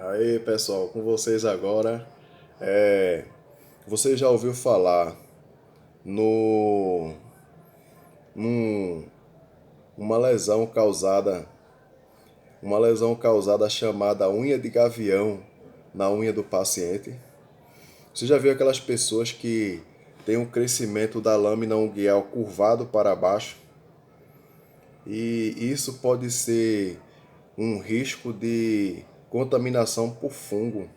Aí, pessoal, com vocês agora. É, Você já ouviu falar no num, uma lesão causada, chamada unha de gavião na unha do paciente? Você já viu aquelas pessoas que têm um crescimento da lâmina ungueal curvado para baixo? E isso pode ser um risco de contaminação por fungo.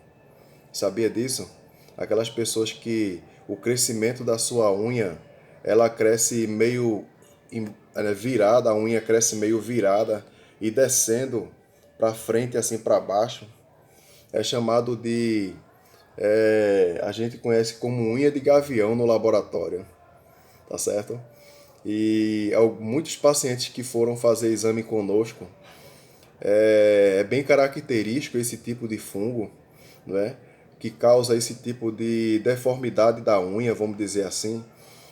Sabia disso? Aquelas pessoas que o crescimento da sua unha, ela cresce meio virada, a unha cresce meio virada e descendo para frente assim para baixo. É chamado de, a gente conhece como unha de gavião no laboratório, tá certo? E muitos pacientes que foram fazer exame conosco, é bem característico esse tipo de fungo, não é? Que causa esse tipo de deformidade da unha, vamos dizer assim.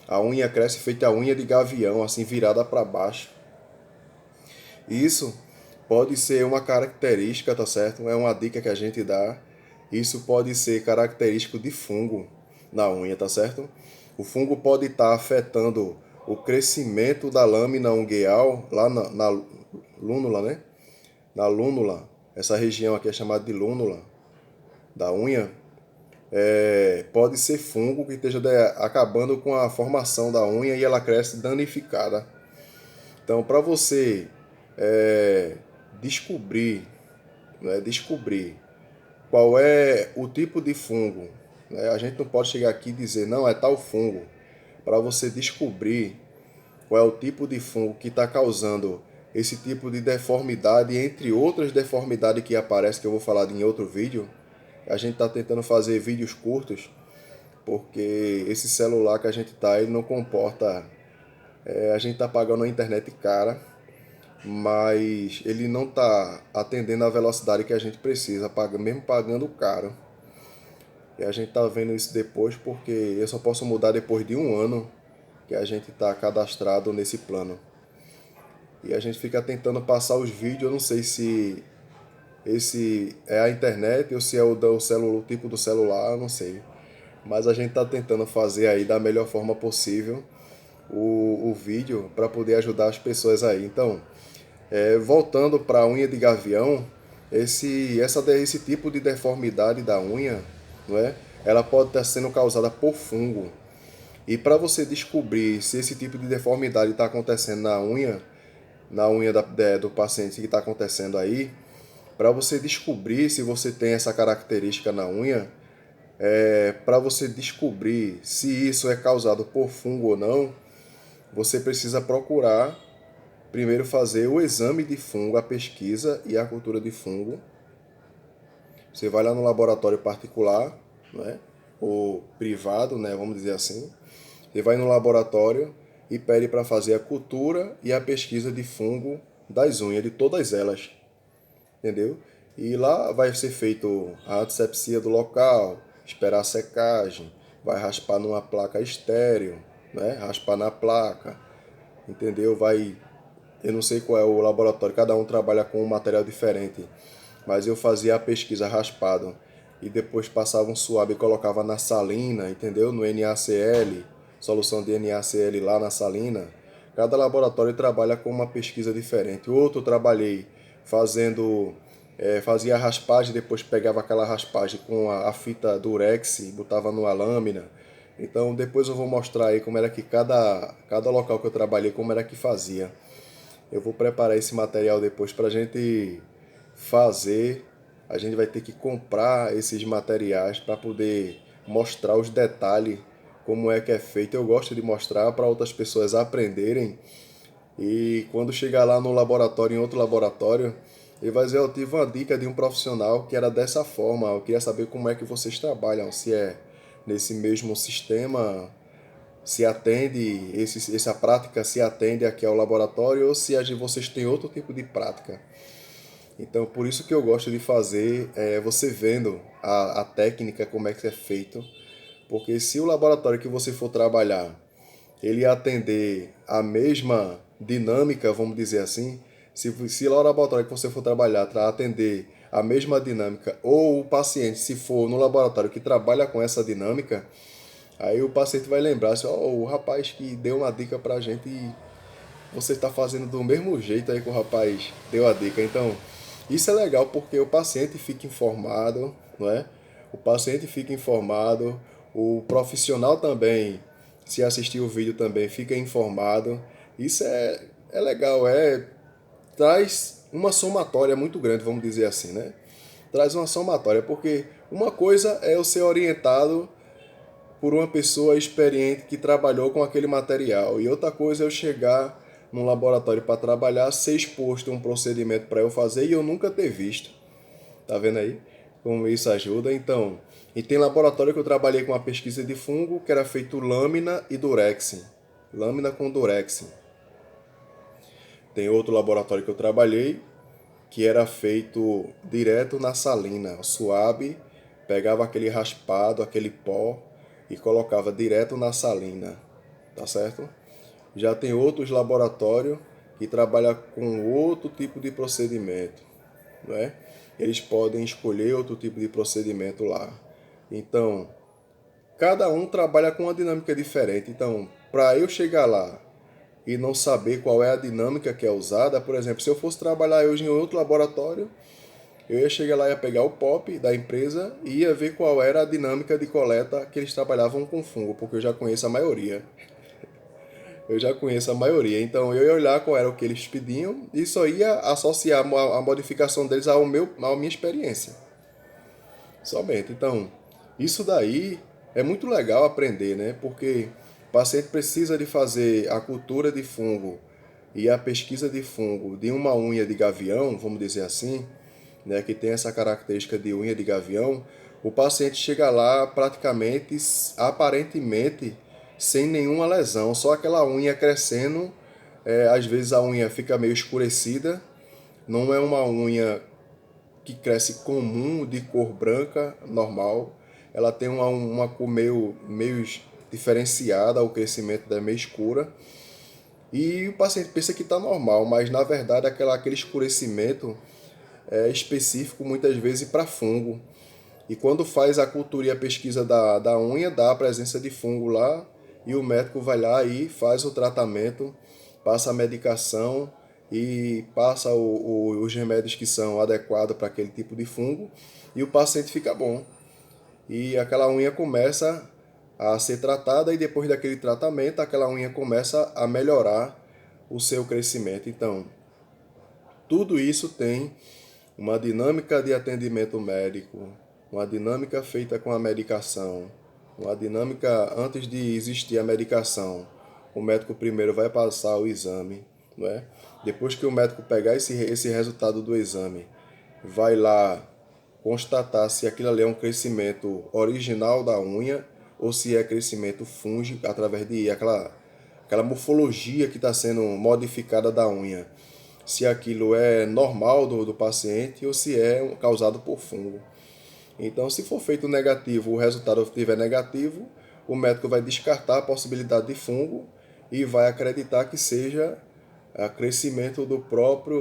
A unha cresce feita a unha de gavião, assim virada para baixo. Isso pode ser uma característica, tá certo? É uma dica que a gente dá. Isso pode ser característico de fungo na unha, tá certo? O fungo pode estar afetando o crescimento da lâmina ungueal lá na lúnula, né? Na lúnula, essa região aqui é chamada de lúnula da unha, pode ser fungo que esteja acabando com a formação da unha e ela cresce danificada. Então, para você é, descobrir, descobrir qual é o tipo de fungo, né, a gente não pode chegar aqui e dizer, não, é tal fungo. Para você descobrir qual é o tipo de fungo que está causando esse tipo de deformidade, entre outras deformidades que aparecem, que eu vou falar em outro vídeo. A gente está tentando fazer vídeos curtos, porque esse celular que a gente está, ele não comporta. A gente está pagando uma internet cara, mas ele não está atendendo a velocidade que a gente precisa, mesmo pagando caro. E a gente está vendo isso depois, porque eu só posso mudar depois de um ano que a gente está cadastrado nesse plano. E a gente fica tentando passar os vídeos, eu não sei se esse é a internet ou se é o tipo do celular, eu não sei. Mas a gente está tentando fazer aí da melhor forma possível o vídeo para poder ajudar as pessoas aí. Então, voltando para a unha de gavião, esse tipo de deformidade da unha, não é? Ela pode estar sendo causada por fungo. E para você descobrir se esse tipo de deformidade está acontecendo na unha do paciente que está acontecendo aí, para você descobrir se você tem essa característica na unha, para você descobrir se isso é causado por fungo ou não, você precisa procurar primeiro fazer o exame de fungo, a pesquisa e a cultura de fungo. Você vai lá no laboratório particular, né, ou privado, né, vamos dizer assim. Você vai no laboratório e pede para fazer a cultura e a pesquisa de fungo das unhas, de todas elas, entendeu? E lá vai ser feito a antisepsia do local, esperar a secagem, vai raspar numa placa estéreo, né? Raspar na placa, entendeu? Eu não sei qual é o laboratório, cada um trabalha com um material diferente, mas eu fazia a pesquisa raspado e depois passava um suave e colocava na salina, entendeu? No NaCl, solução de NaCl lá na salina. Cada laboratório trabalha com uma pesquisa diferente. O outro eu trabalhei fazendo, fazia a raspagem, depois pegava aquela raspagem com a fita durex e botava numa lâmina. Então depois eu vou mostrar aí como era que cada local que eu trabalhei, como era que fazia. Eu vou preparar esse material depois para a gente fazer. A gente vai ter que comprar esses materiais para poder mostrar os detalhes, como é que é feito. Eu gosto de mostrar para outras pessoas aprenderem. E quando chegar lá no laboratório, em outro laboratório, ele vai dizer: eu tive uma dica de um profissional que era dessa forma. Eu queria saber como é que vocês trabalham, se é nesse mesmo sistema, se atende, essa prática se atende aqui ao laboratório ou se vocês têm outro tipo de prática. Então, por isso que eu gosto de fazer, você vendo a técnica, como é que é feito, porque se o laboratório que você for trabalhar, ele atender a mesma dinâmica, vamos dizer assim, se lá o laboratório que você for trabalhar para atender a mesma dinâmica, ou o paciente, se for no laboratório que trabalha com essa dinâmica, aí o paciente vai lembrar assim, ó, o rapaz que deu uma dica pra gente e você está fazendo do mesmo jeito aí que o rapaz deu a dica. Então, isso é legal porque o paciente fica informado, não é? O paciente fica informado, o profissional também, se assistir o vídeo também, fica informado. Isso é legal, traz uma somatória muito grande, vamos dizer assim, né? Traz uma somatória, porque uma coisa é eu ser orientado por uma pessoa experiente que trabalhou com aquele material. E outra coisa é eu chegar num laboratório para trabalhar, ser exposto a um procedimento para eu fazer e eu nunca ter visto. Tá vendo aí como isso ajuda? Então, e tem laboratório que eu trabalhei com uma pesquisa de fungo que era feito lâmina e durex. Lâmina com durex. Tem outro laboratório que eu trabalhei que era feito direto na salina. O suave pegava aquele raspado, aquele pó e colocava direto na salina, tá certo? Já tem outros laboratórios que trabalham com outro tipo de procedimento, não é? Eles podem escolher outro tipo de procedimento lá. Então, cada um trabalha com uma dinâmica diferente. Então, para eu chegar lá e não saber qual é a dinâmica que é usada, por exemplo, se eu fosse trabalhar hoje em outro laboratório, eu ia chegar lá e ia pegar o POP da empresa e ia ver qual era a dinâmica de coleta que eles trabalhavam com fungo, porque eu já conheço a maioria. Eu já conheço a maioria, então eu ia olhar qual era o que eles pediam e só ia associar a modificação deles à minha experiência. Somente. Então, isso daí é muito legal aprender, né? Porque o paciente precisa de fazer a cultura de fungo e a pesquisa de fungo de uma unha de gavião, vamos dizer assim, né, que tem essa característica de unha de gavião, o paciente chega lá praticamente, aparentemente, sem nenhuma lesão, só aquela unha crescendo, às vezes a unha fica meio escurecida, não é uma unha que cresce comum, de cor branca, normal, ela tem uma cor meio diferenciada, o crescimento dela é meio escura, e o paciente pensa que está normal, mas na verdade aquele escurecimento é específico muitas vezes para fungo. E quando faz a cultura e a pesquisa da unha, dá a presença de fungo lá e o médico vai lá e faz o tratamento, passa a medicação e passa os remédios que são adequados para aquele tipo de fungo e o paciente fica bom. E aquela unha começa a ser tratada e depois daquele tratamento, aquela unha começa a melhorar o seu crescimento. Então, tudo isso tem uma dinâmica de atendimento médico, uma dinâmica feita com a medicação, uma dinâmica antes de existir a medicação. O médico primeiro vai passar o exame, não é? Depois que o médico pegar esse resultado do exame, vai lá constatar se aquilo ali é um crescimento original da unha ou se é crescimento fúngico através de aquela morfologia que está sendo modificada da unha, se aquilo é normal do paciente ou se é causado por fungo. Então, se for feito negativo, o resultado estiver negativo, o médico vai descartar a possibilidade de fungo e vai acreditar que seja crescimento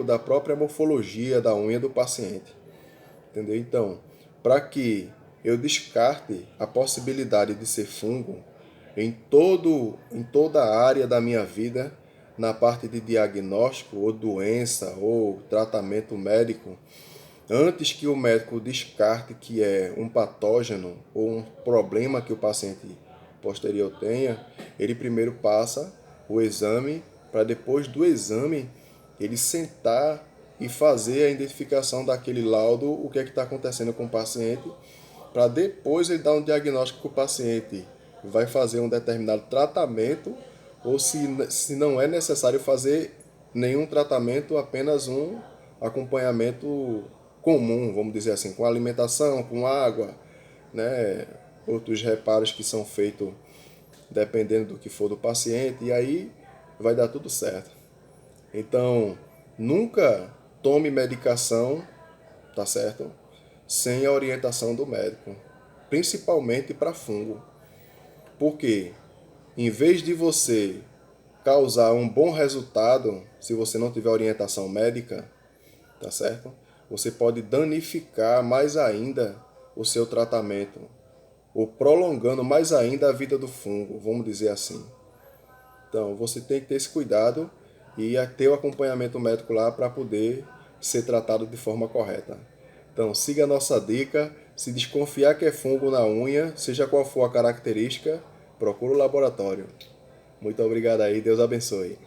da própria morfologia da unha do paciente. Entendeu? Então, para que eu descarte a possibilidade de ser fungo em toda a área da minha vida, na parte de diagnóstico ou doença ou tratamento médico, antes que o médico descarte que é um patógeno ou um problema que o paciente posterior tenha, ele primeiro passa o exame para depois do exame ele sentar e fazer a identificação daquele laudo, o que é que está acontecendo com o paciente, para depois ele dar um diagnóstico que o paciente vai fazer um determinado tratamento ou se não é necessário fazer nenhum tratamento, apenas um acompanhamento comum, vamos dizer assim, com alimentação, com água, né? Outros reparos que são feitos dependendo do que for do paciente, e aí vai dar tudo certo. Então, nunca tome medicação, tá certo? Sem a orientação do médico, principalmente para fungo. Porque, em vez de você causar um bom resultado, se você não tiver orientação médica, tá certo? você pode danificar mais ainda o seu tratamento, ou prolongando mais ainda a vida do fungo, vamos dizer assim. Então, você tem que ter esse cuidado e ter o acompanhamento médico lá para poder ser tratado de forma correta. Então, siga a nossa dica. Se desconfiar que é fungo na unha, seja qual for a característica, procure o laboratório. Muito obrigado aí, Deus abençoe.